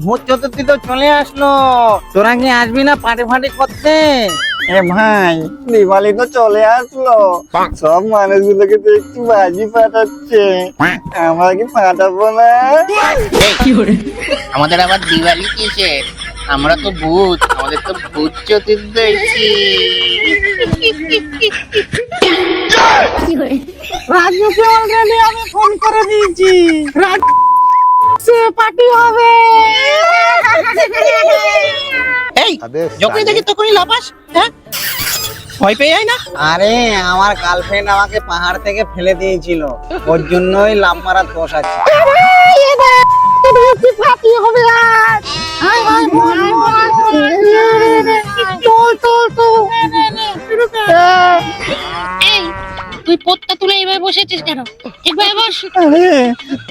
ভূত চতুর্থী তো চলে আসলো, তোরা কি আসবি না পার্টি ফাটি করতে? এ ভাই, দিওয়ালি তো চলে আসলো, সব মানুষগুলোকে তো একটু বাজি ফাটাচ্ছে, আমরা কি ফাটাবো না? আমাদের আবার দিওয়ালি কিসের? আমরা তো ভূত, আমাদের তো ভূত চতুর্দশী। রাজুকে অলরেডি আমি ফোন করে দিয়েছি, রাজু পার্টি হবে। এই যখনই দেখি তখনই লাফাস, হ্যাঁ? ভয় পেয়ে যায় না? আরে আমার গার্লফ্রেন্ড আমাকে পাহাড় থেকে ফেলে দিয়েছিল, ওর জন্যই লাফ মারার দোষ আছে। এই তুই পথটা তুলে এইভাবে বসেছিস কেন? একবার বস। আরে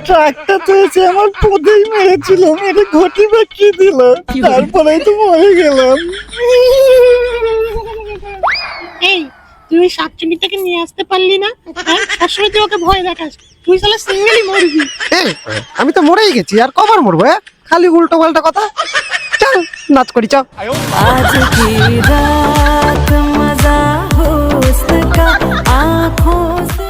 ট্রাকটা তো এসে আমার পদেই মেরেছিল, মেরে ঘটি বাকি দিল, তারপরেই তো মরে গেলাম। এই তুই শাকচুনিটাকে নিয়ে আসতে পারলি না? হ্যাঁ, সবসময় তুই ওকে ভয় দেখাস, তুই শালা সিঙ্গেলই মরবি। আমি তো মরেই গেছি, আর কবার মরবো? খালি উল্টো পাল্টা কথা। চল নাচ করি, চল। आज की रात मजा हो उसका आँखों से